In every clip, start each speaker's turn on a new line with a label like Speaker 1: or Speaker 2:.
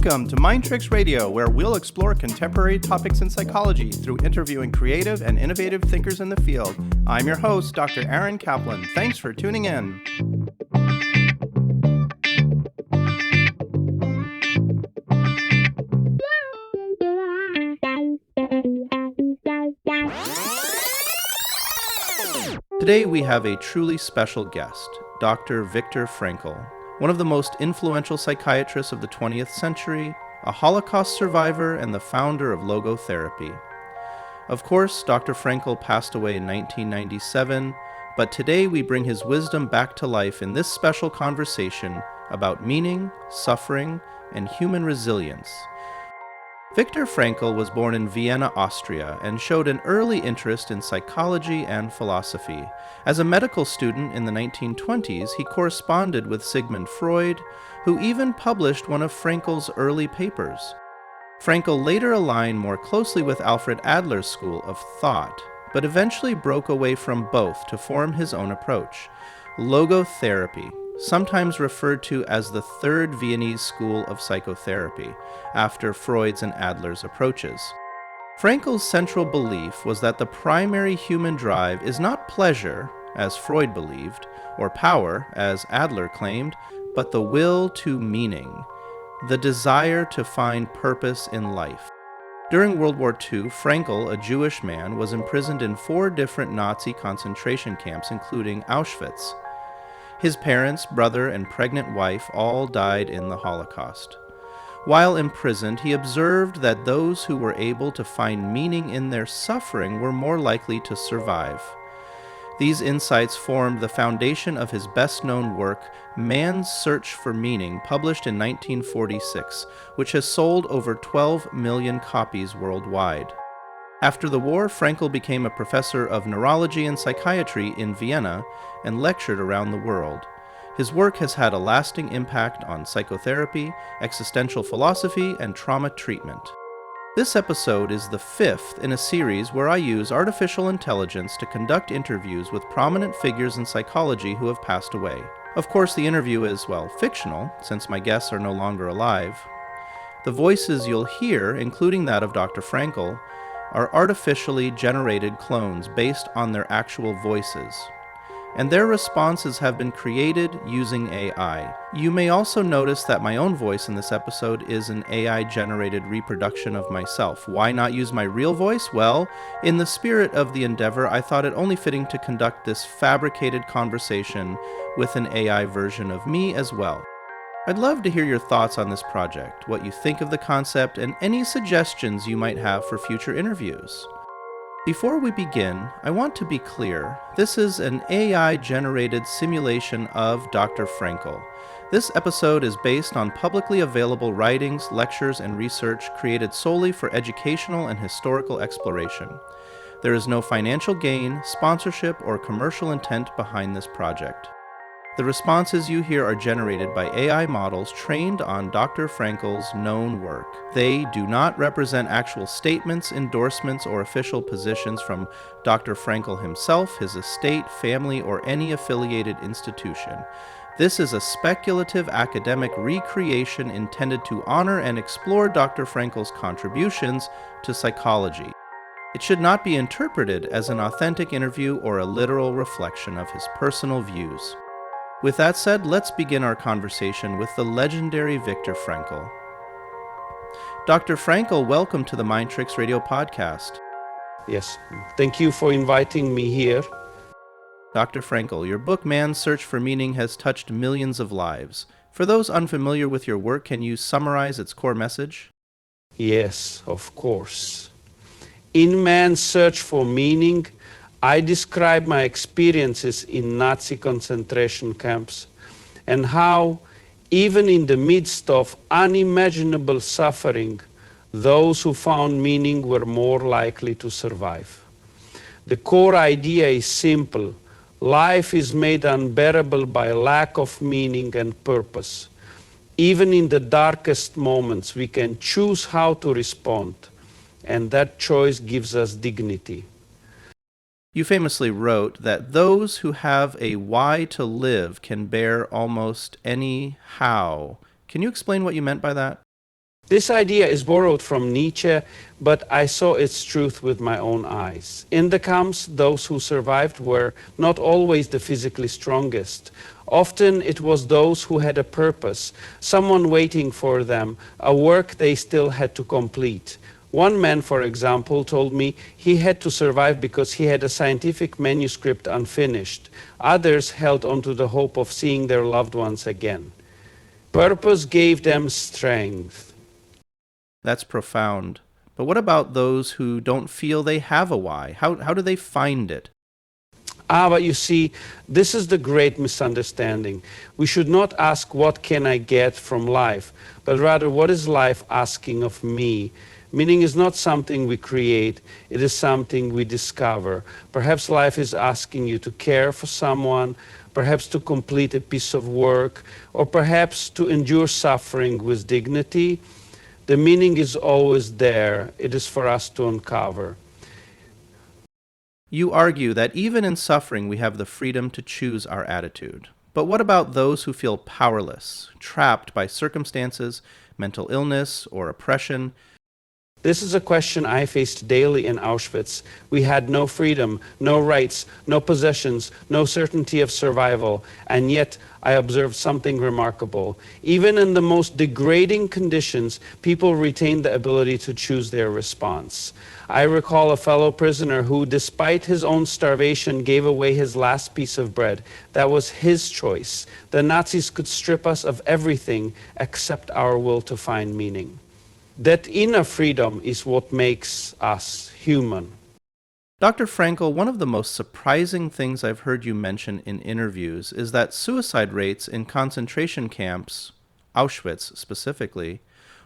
Speaker 1: Welcome to Mind Tricks Radio, where we'll explore contemporary topics in psychology through interviewing creative and innovative thinkers in the field. I'm your host, Dr. Aaron Kaplan. Thanks for tuning in. Today we have a truly special guest, Dr. Viktor Frankl, one of the most influential psychiatrists of the 20th century, a Holocaust survivor, and the founder of Logotherapy. Of course, Dr. Frankl passed away in 1997, but today we bring his wisdom back to life in this special conversation about meaning, suffering, and human resilience. Viktor Frankl was born in Vienna, Austria, and showed an early interest in psychology and philosophy. As a medical student in the 1920s, he corresponded with Sigmund Freud, who even published one of Frankl's early papers. Frankl later aligned more closely with Alfred Adler's school of thought, but eventually broke away from both to form his own approach, logotherapy, sometimes referred to as the Third Viennese School of Psychotherapy, after Freud's and Adler's approaches. Frankl's central belief was that the primary human drive is not pleasure, as Freud believed, or power, as Adler claimed, but the will to meaning, the desire to find purpose in life. During World War II, Frankl, a Jewish man, was imprisoned in 4 different Nazi concentration camps, including Auschwitz. His parents, brother, and pregnant wife all died in the Holocaust. While imprisoned, he observed that those who were able to find meaning in their suffering were more likely to survive. These insights formed the foundation of his best-known work, Man's Search for Meaning, published in 1946, which has sold over 12 million copies worldwide. After the war, Frankl became a professor of neurology and psychiatry in Vienna and lectured around the world. His work has had a lasting impact on psychotherapy, existential philosophy, and trauma treatment. This episode is the 5th in a series where I use artificial intelligence to conduct interviews with prominent figures in psychology who have passed away. Of course, the interview is, fictional, since my guests are no longer alive. The voices you'll hear, including that of Dr. Frankl, are artificially generated clones based on their actual voices, and their responses have been created using AI. You may also notice that my own voice in this episode is an AI-generated reproduction of myself. Why not use my real voice? Well, in the spirit of the endeavor, I thought it only fitting to conduct this fabricated conversation with an AI version of me as well. I'd love to hear your thoughts on this project, what you think of the concept, and any suggestions you might have for future interviews. Before we begin, I want to be clear, this is an AI-generated simulation of Dr. Frankl. This episode is based on publicly available writings, lectures, and research created solely for educational and historical exploration. There is no financial gain, sponsorship, or commercial intent behind this project. The responses you hear are generated by AI models trained on Dr. Frankl's known work. They do not represent actual statements, endorsements, or official positions from Dr. Frankl himself, his estate, family, or any affiliated institution. This is a speculative academic recreation intended to honor and explore Dr. Frankl's contributions to psychology. It should not be interpreted as an authentic interview or a literal reflection of his personal views. With that said, let's begin our conversation with the legendary Viktor Frankl. Dr. Frankl, welcome to the Mind Tricks Radio podcast.
Speaker 2: Yes, thank you for inviting me here.
Speaker 1: Dr. Frankl, your book Man's Search for Meaning has touched millions of lives. For those unfamiliar with your work, can you summarize its core message?
Speaker 2: Yes, of course. In Man's Search for Meaning, I describe my experiences in Nazi concentration camps and how, even in the midst of unimaginable suffering, those who found meaning were more likely to survive. The core idea is simple. Life is made unbearable by lack of meaning and purpose. Even in the darkest moments, we can choose how to respond, and that choice gives us dignity.
Speaker 1: You famously wrote that those who have a why to live can bear almost any how. Can you explain what you meant by that?
Speaker 2: This idea is borrowed from Nietzsche, but I saw its truth with my own eyes. In the camps, those who survived were not always the physically strongest. Often it was those who had a purpose, someone waiting for them, a work they still had to complete. One man, for example, told me he had to survive because he had a scientific manuscript unfinished. Others held on to the hope of seeing their loved ones again. Purpose gave them strength.
Speaker 1: That's profound. But what about those who don't feel they have a why? How do they find it?
Speaker 2: But you see, this is the great misunderstanding. We should not ask, what can I get from life? But rather, what is life asking of me? Meaning is not something we create, it is something we discover. Perhaps life is asking you to care for someone, perhaps to complete a piece of work, or perhaps to endure suffering with dignity. The meaning is always there. It is for us to uncover.
Speaker 1: You argue that even in suffering we have the freedom to choose our attitude. But what about those who feel powerless, trapped by circumstances, mental illness, or oppression?
Speaker 2: This is a question I faced daily in Auschwitz. We had no freedom, no rights, no possessions, no certainty of survival, and yet I observed something remarkable. Even in the most degrading conditions, people retained the ability to choose their response. I recall a fellow prisoner who, despite his own starvation, gave away his last piece of bread. That was his choice. The Nazis could strip us of everything except our will to find meaning. That inner freedom is what makes us human.
Speaker 1: Dr. Frankl, one of the most surprising things I've heard you mention in interviews is that suicide rates in concentration camps, Auschwitz specifically,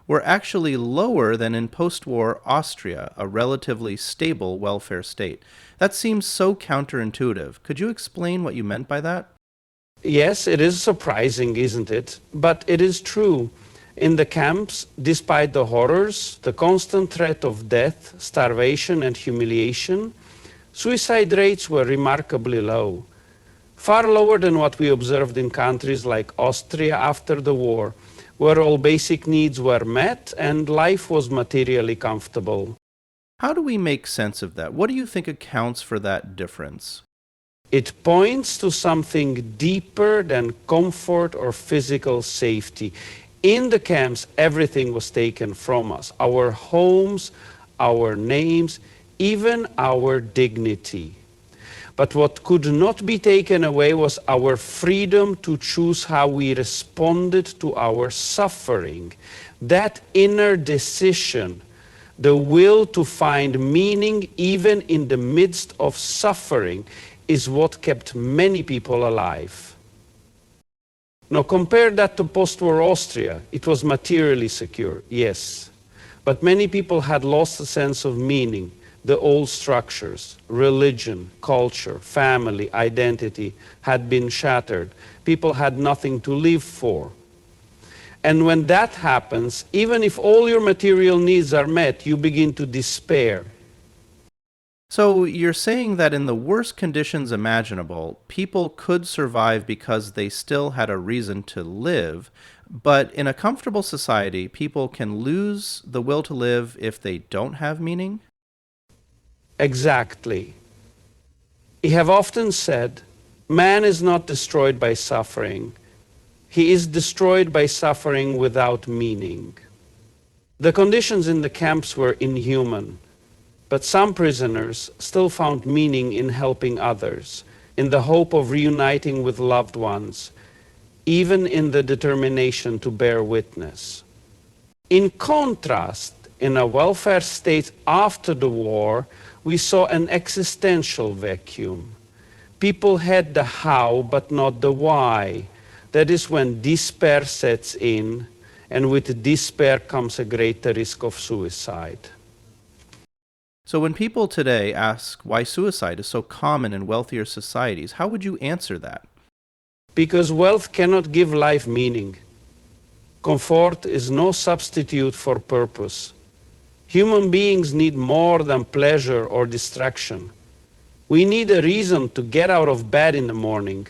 Speaker 1: were actually lower than in post-war Austria, a relatively stable welfare state. That seems so counterintuitive. Could you explain what you meant by that?
Speaker 2: Yes, it is surprising, isn't it? But it is true. In the camps, despite the horrors, the constant threat of death, starvation, and humiliation, suicide rates were remarkably low, far lower than what we observed in countries like Austria after the war, where all basic needs were met and life was materially comfortable.
Speaker 1: How do we make sense of that? What do you think accounts for that difference?
Speaker 2: It points to something deeper than comfort or physical safety. In the camps, everything was taken from us. Our homes, our names, even our dignity. But what could not be taken away was our freedom to choose how we responded to our suffering. That inner decision, the will to find meaning even in the midst of suffering, is what kept many people alive. Now compare that to post-war Austria. It was materially secure, yes. But many people had lost a sense of meaning. The old structures, religion, culture, family, identity had been shattered. People had nothing to live for. And when that happens, even if all your material needs are met, you begin to despair.
Speaker 1: So you're saying that in the worst conditions imaginable, people could survive because they still had a reason to live, but in a comfortable society, people can lose the will to live if they don't have meaning?
Speaker 2: Exactly. I have often said, man is not destroyed by suffering. He is destroyed by suffering without meaning. The conditions in the camps were inhuman. But some prisoners still found meaning in helping others, in the hope of reuniting with loved ones, even in the determination to bear witness. In contrast, in a welfare state after the war, we saw an existential vacuum. People had the how, but not the why. That is when despair sets in, and with despair comes a greater risk of suicide.
Speaker 1: So when people today ask why suicide is so common in wealthier societies, how would you answer that?
Speaker 2: Because wealth cannot give life meaning. Comfort is no substitute for purpose. Human beings need more than pleasure or distraction. We need a reason to get out of bed in the morning.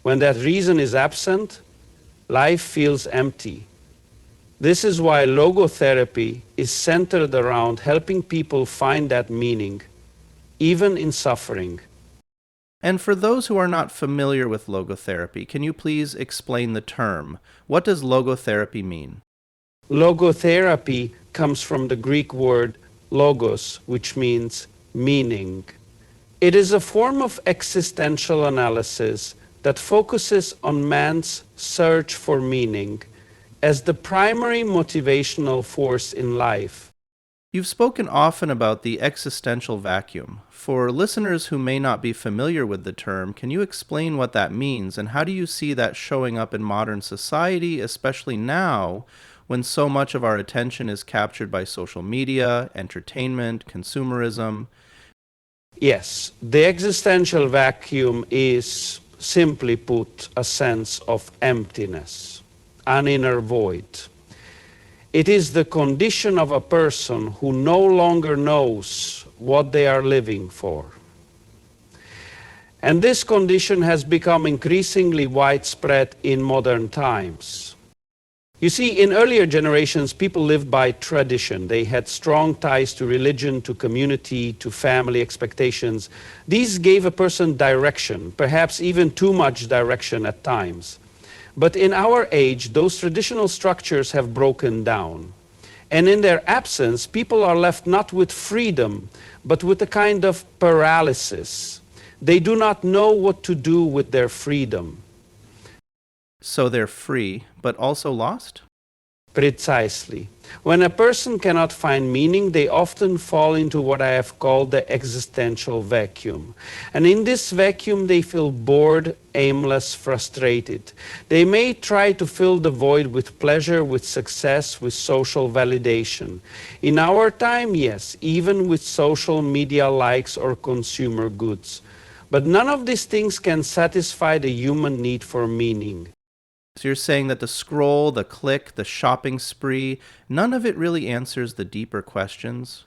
Speaker 2: When that reason is absent, life feels empty. This is why logotherapy is centered around helping people find that meaning, even in suffering.
Speaker 1: And for those who are not familiar with logotherapy, can you please explain the term? What does logotherapy mean?
Speaker 2: Logotherapy comes from the Greek word logos, which means meaning. It is a form of existential analysis that focuses on man's search for meaning as the primary motivational force in life.
Speaker 1: You've spoken often about the existential vacuum. For listeners who may not be familiar with the term, can you explain what that means and how do you see that showing up in modern society, especially now when so much of our attention is captured by social media, entertainment, consumerism?
Speaker 2: Yes, the existential vacuum is, simply put, a sense of emptiness, an inner void. It is the condition of a person who no longer knows what they are living for. And this condition has become increasingly widespread in modern times. You see, in earlier generations, people lived by tradition. They had strong ties to religion, to community, to family expectations. These gave a person direction, perhaps even too much direction at times. But in our age, those traditional structures have broken down. And in their absence, people are left not with freedom, but with a kind of paralysis. They do not know what to do with their freedom.
Speaker 1: So they're free, but also lost?
Speaker 2: Precisely. When a person cannot find meaning, they often fall into what I have called the existential vacuum. And in this vacuum, they feel bored, aimless, frustrated. They may try to fill the void with pleasure, with success, with social validation. In our time, yes, even with social media likes or consumer goods. But none of these things can satisfy the human need for meaning.
Speaker 1: So you're saying that the scroll, the click, the shopping spree, none of it really answers the deeper questions?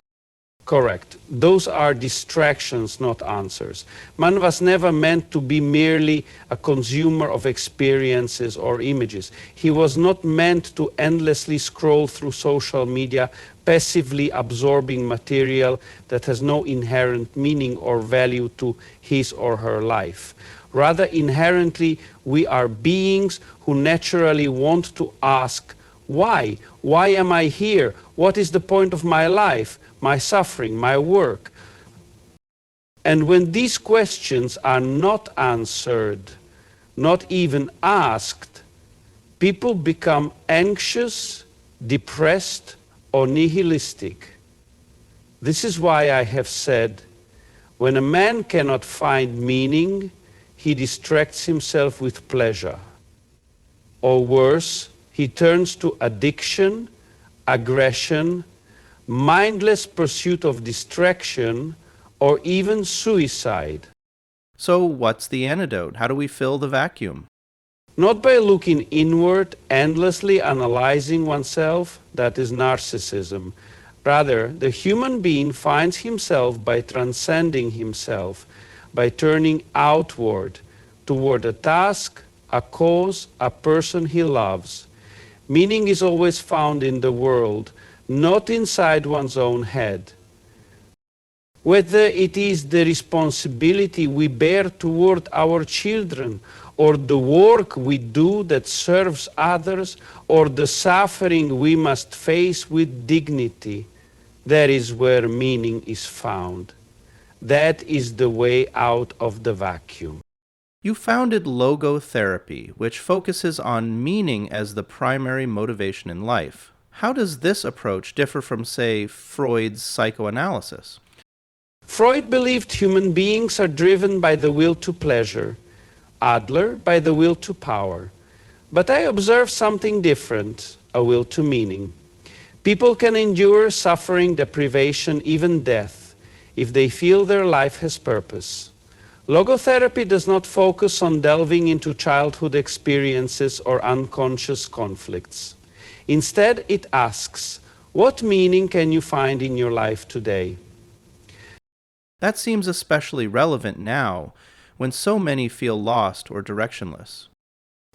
Speaker 2: Correct. Those are distractions, not answers. Man was never meant to be merely a consumer of experiences or images. He was not meant to endlessly scroll through social media, passively absorbing material that has no inherent meaning or value to his or her life. Rather, inherently, we are beings who naturally want to ask, why? Why am I here? What is the point of my life, my suffering, my work? And when these questions are not answered, not even asked, people become anxious, depressed, or nihilistic. This is why I have said, when a man cannot find meaning, he distracts himself with pleasure. Or worse, he turns to addiction, aggression, mindless pursuit of distraction, or even suicide.
Speaker 1: So what's the antidote? How do we fill the vacuum?
Speaker 2: Not by looking inward, endlessly analyzing oneself, that is narcissism. Rather, the human being finds himself by transcending himself, by turning outward toward a task, a cause, a person he loves. Meaning is always found in the world, not inside one's own head. Whether it is the responsibility we bear toward our children, or the work we do that serves others, or the suffering we must face with dignity, that is where meaning is found. That is the way out of the vacuum.
Speaker 1: You founded Logotherapy, which focuses on meaning as the primary motivation in life. How does this approach differ from, say, Freud's psychoanalysis?
Speaker 2: Freud believed human beings are driven by the will to pleasure, Adler by the will to power. But I observe something different, a will to meaning. People can endure suffering, deprivation, even death, if they feel their life has purpose. Logotherapy does not focus on delving into childhood experiences or unconscious conflicts. Instead, it asks, what meaning can you find in your life today?
Speaker 1: That seems especially relevant now, when so many feel lost or directionless.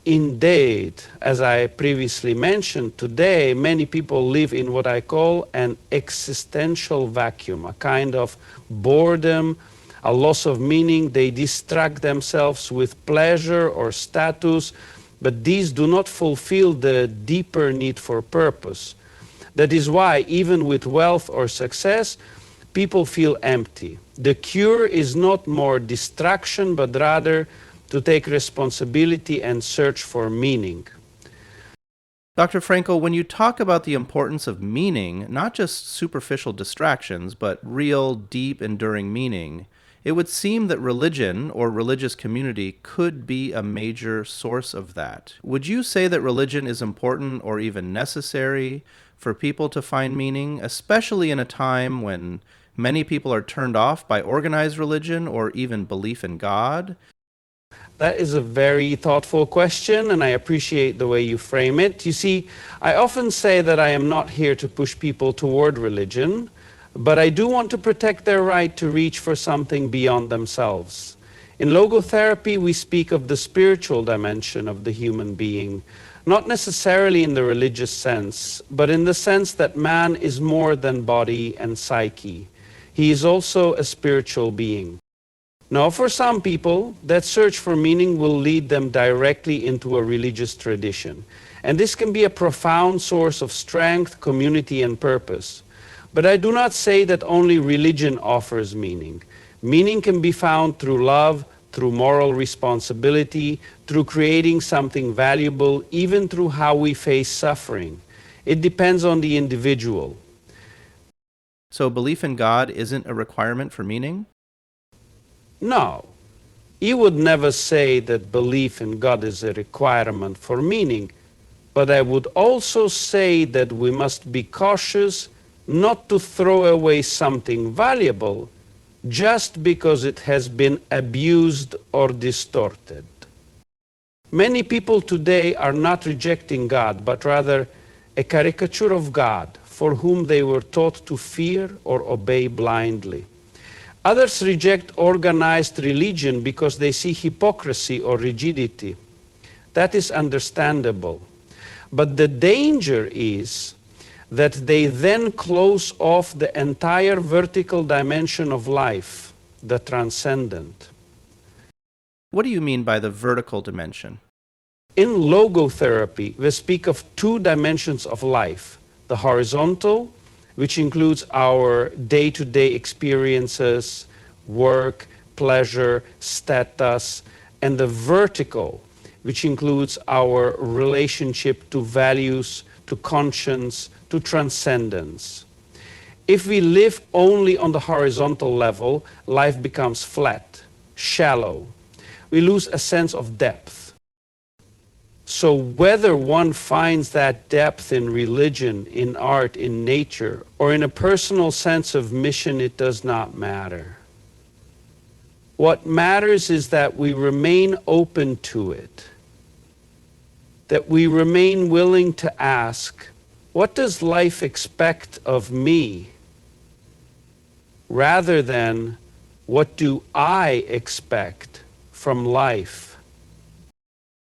Speaker 2: indeed, as I previously mentioned, today many people live in what I call an existential vacuum, a kind of boredom, a loss of meaning. They distract themselves with pleasure or status, but these do not fulfill the deeper need for purpose. That is why, even with wealth or success, people feel empty. The cure is not more distraction, but rather to take responsibility and search for meaning.
Speaker 1: Dr. Frankl, when you talk about the importance of meaning, not just superficial distractions, but real, deep, enduring meaning, it would seem that religion or religious community could be a major source of that. Would you say that religion is important or even necessary for people to find meaning, especially in a time when many people are turned off by organized religion or even belief in God?
Speaker 2: That is a very thoughtful question, and I appreciate the way you frame it. You see, I often say that I am not here to push people toward religion, but I do want to protect their right to reach for something beyond themselves. In logotherapy, we speak of the spiritual dimension of the human being, not necessarily in the religious sense, but in the sense that man is more than body and psyche. He is also a spiritual being. Now, for some people, that search for meaning will lead them directly into a religious tradition. And this can be a profound source of strength, community, and purpose. But I do not say that only religion offers meaning. Meaning can be found through love, through moral responsibility, through creating something valuable, even through how we face suffering. It depends on the individual.
Speaker 1: So belief in God isn't a requirement for meaning?
Speaker 2: No. You would never say that belief in God is a requirement for meaning, but I would also say that we must be cautious not to throw away something valuable just because it has been abused or distorted. Many people today are not rejecting God, but rather a caricature of God for whom they were taught to fear or obey blindly. Others reject organized religion because they see hypocrisy or rigidity. That is understandable. But the danger is that they then close off the entire vertical dimension of life, the transcendent.
Speaker 1: What do you mean by the vertical dimension?
Speaker 2: In logotherapy, we speak of two dimensions of life: the horizontal, which includes our day-to-day experiences, work, pleasure, status, and the vertical, which includes our relationship to values, to conscience, to transcendence. If we live only on the horizontal level, life becomes flat, shallow. We lose a sense of depth. So whether one finds that depth in religion, in art, in nature, or in a personal sense of mission, it does not matter. What matters is that we remain open to it, that we remain willing to ask, what does life expect of me? Rather than, what do I expect from life?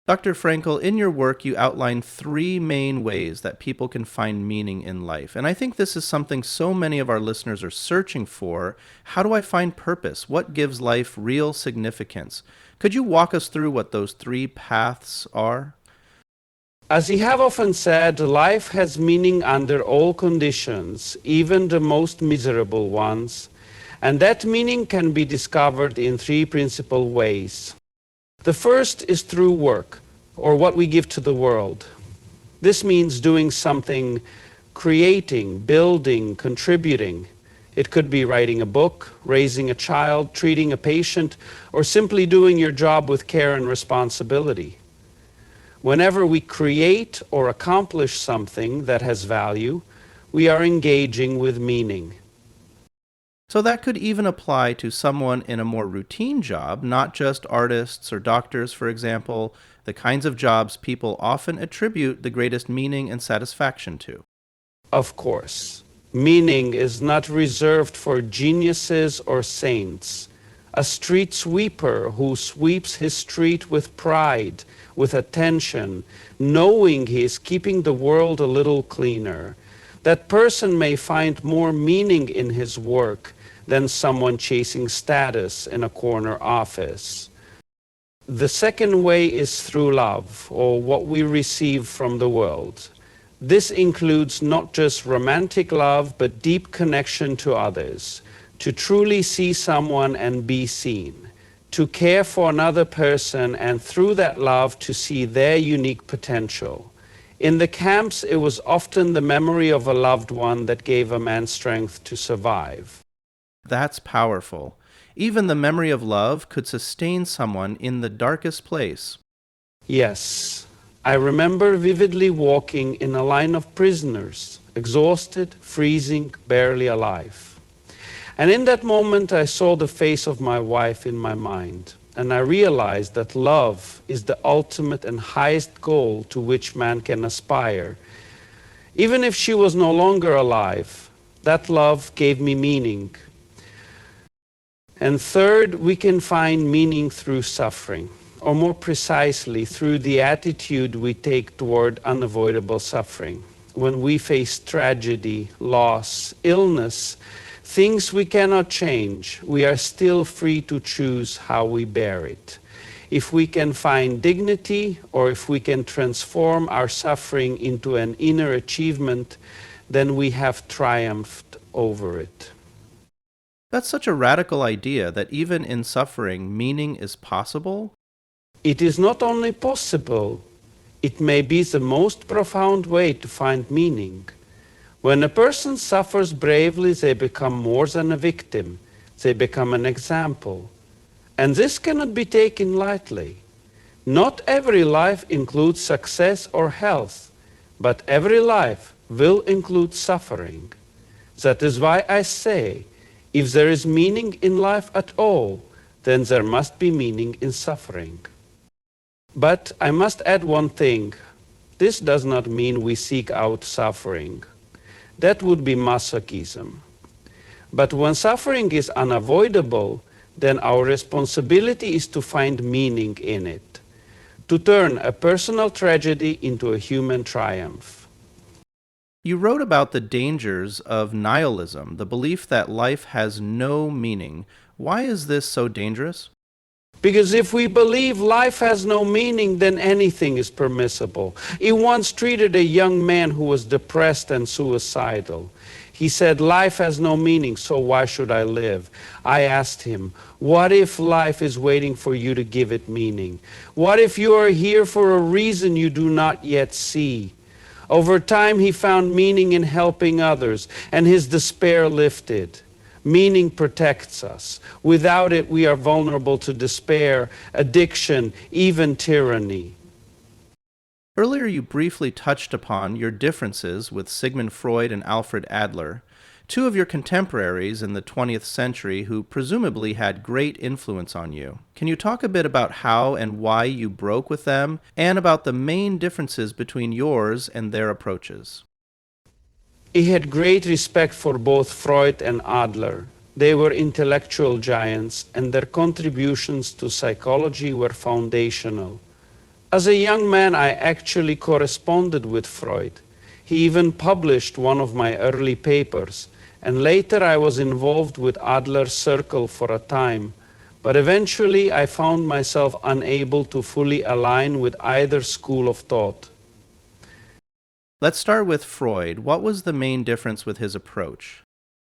Speaker 1: Dr. Frankl, in your work, you outline three main ways that people can find meaning in life. And I think this is something so many of our listeners are searching for. How do I find purpose? What gives life real significance? Could you walk us through what those three paths are?
Speaker 2: As you have often said, life has meaning under all conditions, even the most miserable ones. And that meaning can be discovered in three principal ways. The first is through work, or what we give to the world. This means doing something, creating, building, contributing. It could be writing a book, raising a child, treating a patient, or simply doing your job with care and responsibility. Whenever we create or accomplish something that has value, we are engaging with meaning.
Speaker 1: So that could even apply to someone in a more routine job, not just artists or doctors, for example, the kinds of jobs people often attribute the greatest meaning and satisfaction to.
Speaker 2: Of course, meaning is not reserved for geniuses or saints. a street sweeper who sweeps his street with pride, with attention, knowing he is keeping the world a little cleaner. That person may find more meaning in his work than someone chasing status in a corner office. The second way is through love, or what we receive from the world. This includes not just romantic love, but deep connection to others, to truly see someone and be seen, to care for another person and through that love to see their unique potential. In the camps, it was often the memory of a loved one that gave a man strength to survive.
Speaker 1: That's powerful. Even the memory of love could sustain someone in the darkest place.
Speaker 2: Yes, I remember vividly walking in a line of prisoners, exhausted, freezing, barely alive. And in that moment, I saw the face of my wife in my mind, and I realized that love is the ultimate and highest goal to which man can aspire. Even if she was no longer alive, that love gave me meaning. And third, we can find meaning through suffering, or more precisely, through the attitude we take toward unavoidable suffering. When we face tragedy, loss, illness, things we cannot change, we are still free to choose how we bear it. If we can find dignity, or if we can transform our suffering into an inner achievement, then we have triumphed over it.
Speaker 1: That's such a radical idea that even in suffering, meaning is possible.
Speaker 2: It is not only possible, it may be the most profound way to find meaning. When a person suffers bravely, they become more than a victim. They become an example. And this cannot be taken lightly. Not every life includes success or health, but every life will include suffering. That is why I say, if there is meaning in life at all, then there must be meaning in suffering. But I must add one thing. This does not mean we seek out suffering. That would be masochism. But when suffering is unavoidable, then our responsibility is to find meaning in it, to turn a personal tragedy into a human triumph.
Speaker 1: You wrote about the dangers of nihilism, the belief that life has no meaning. Why is this so dangerous?
Speaker 2: Because if we believe life has no meaning, then anything is permissible. He once treated a young man who was depressed and suicidal. He said, "Life has no meaning, so why should I live?" I asked him, what if life is waiting for you to give it meaning? What if you are here for a reason you do not yet see? Over time, he found meaning in helping others, and his despair lifted. Meaning protects us. Without it, we are vulnerable to despair, addiction, even tyranny.
Speaker 1: Earlier, you briefly touched upon your differences with Sigmund Freud and Alfred Adler, two of your contemporaries in the 20th century who presumably had great influence on you. Can you talk a bit about how and why you broke with them, and about the main differences between yours and their approaches?
Speaker 2: He had great respect for both Freud and Adler. They were intellectual giants, and their contributions to psychology were foundational. As a young man, I actually corresponded with Freud. He even published one of my early papers, and later I was involved with Adler's circle for a time. But eventually I found myself unable to fully align with either school of thought.
Speaker 1: Let's start with Freud. What was the main difference with his approach?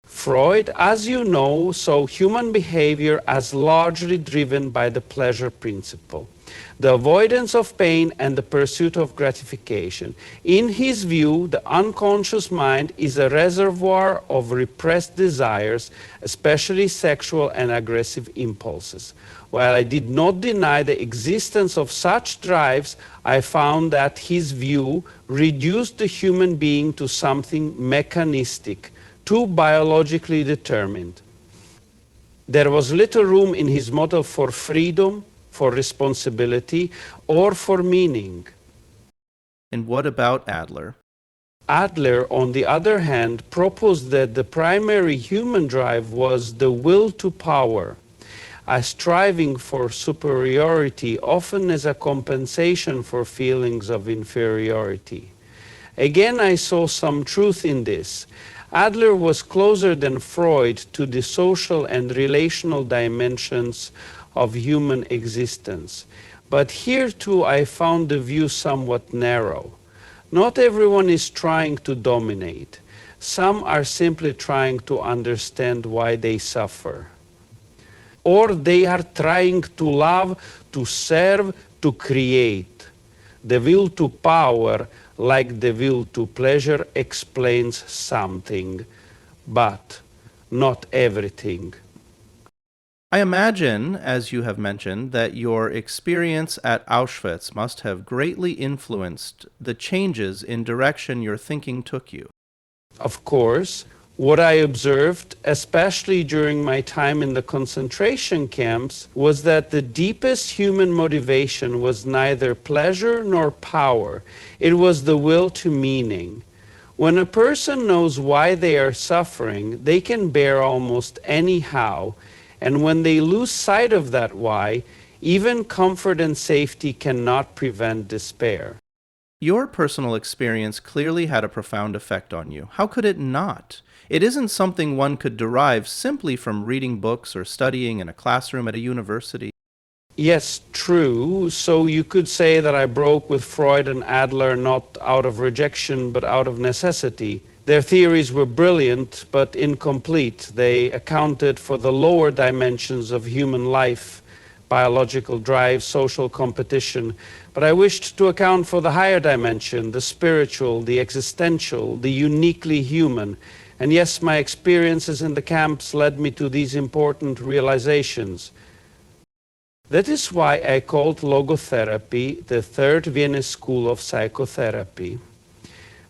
Speaker 2: Freud, as you know, saw human behavior as largely driven by the pleasure principle, the avoidance of pain and the pursuit of gratification. In his view, the unconscious mind is a reservoir of repressed desires, especially sexual and aggressive impulses. While I did not deny the existence of such drives, I found that his view reduced the human being to something mechanistic, too biologically determined. There was little room in his model for freedom, for responsibility, or for meaning.
Speaker 1: And what about Adler?
Speaker 2: Adler, on the other hand, proposed that the primary human drive was the will to power. are striving for superiority, often as a compensation for feelings of inferiority. Again, I saw some truth in this. Adler was closer than Freud to the social and relational dimensions of human existence. But here too I found the view somewhat narrow. Not everyone is trying to dominate. Some are simply trying to understand why they suffer. Or they are trying to love, to serve, to create. The will to power, like the will to pleasure, explains something, but not everything.
Speaker 1: I imagine, as you have mentioned, that your experience at Auschwitz must have greatly influenced the changes in direction your thinking took you.
Speaker 2: Of course, what I observed, especially during my time in the concentration camps, was that the deepest human motivation was neither pleasure nor power. It was the will to meaning. When a person knows why they are suffering, they can bear almost anyhow, and when they lose sight of that why, even comfort and safety cannot prevent despair.
Speaker 1: Your personal experience clearly had a profound effect on you. How could it not? It isn't something one could derive simply from reading books or studying in a classroom at a university.
Speaker 2: Yes, true. So you could say that I broke with Freud and Adler not out of rejection, but out of necessity. Their theories were brilliant, but incomplete. They accounted for the lower dimensions of human life, biological drive, social competition. But I wished to account for the higher dimension, the spiritual, the existential, the uniquely human. And yes, my experiences in the camps led me to these important realizations. That is why I called logotherapy the third Vienna school of psychotherapy.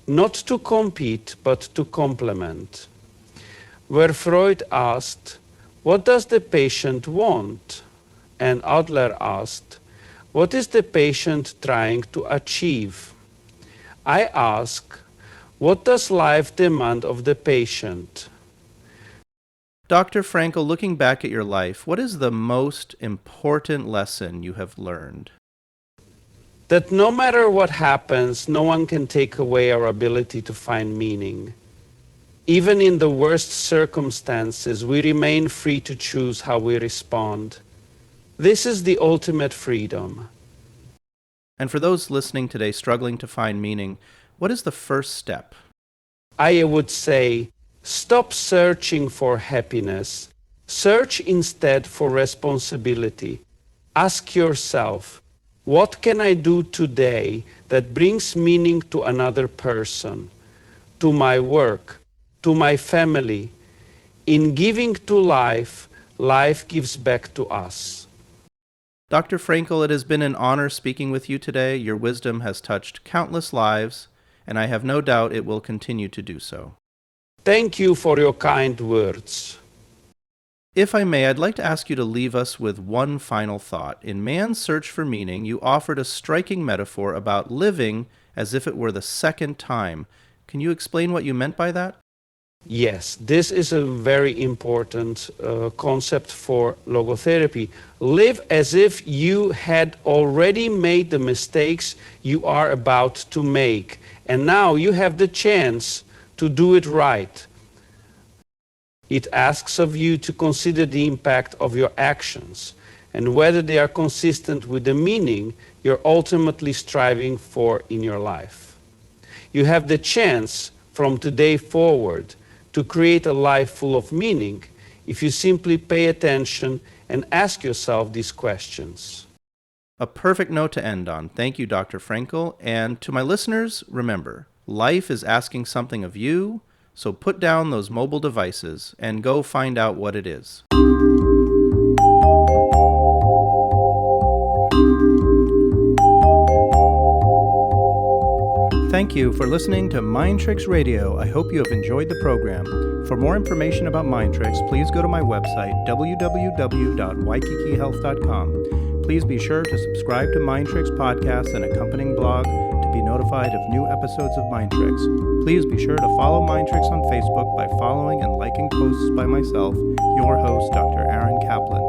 Speaker 2: Not to compete, but to complement. Where Freud asked, "What does the patient want?" and Adler asked, "What is the patient trying to achieve?" I ask, "What does life demand of the patient?"
Speaker 1: Dr. Frankl, looking back at your life, what is the most important lesson you have learned?
Speaker 2: That no matter what happens, no one can take away our ability to find meaning. Even in the worst circumstances, we remain free to choose how we respond. This is the ultimate freedom.
Speaker 1: And for those listening today struggling to find meaning, what is the first step?
Speaker 2: I would say, stop searching for happiness. Search instead for responsibility. Ask yourself, what can I do today that brings meaning to another person, to my work, to my family? In giving to life, life gives back to us.
Speaker 1: Dr. Frankl, it has been an honor speaking with you today. Your wisdom has touched countless lives, and I have no doubt it will continue to do so.
Speaker 2: Thank you for your kind words.
Speaker 1: If I may, I'd like to ask you to leave us with one final thought. In Man's Search for Meaning, you offered a striking metaphor about living as if it were the second time. Can you explain what you meant by that?
Speaker 2: Yes, this is a very important concept for logotherapy. Live as if you had already made the mistakes you are about to make, and now you have the chance to do it right. It asks of you to consider the impact of your actions and whether they are consistent with the meaning you're ultimately striving for in your life. You have the chance from today forward to create a life full of meaning if you simply pay attention and ask yourself these questions.
Speaker 1: A perfect note to end on. Thank you, Dr. Frankl. And to my listeners, remember, life is asking something of you, so put down those mobile devices and go find out what it is. Thank you for listening to Mind Tricks Radio. I hope you have enjoyed the program. For more information about Mind Tricks, please go to my website, www.waikikihealth.com. Please be sure to subscribe to Mind Tricks podcast and accompanying blog to be notified of new episodes of Mind Tricks. Please be sure to follow Mind Tricks on Facebook by following and liking posts by myself, your host, Dr. Aaron Kaplan.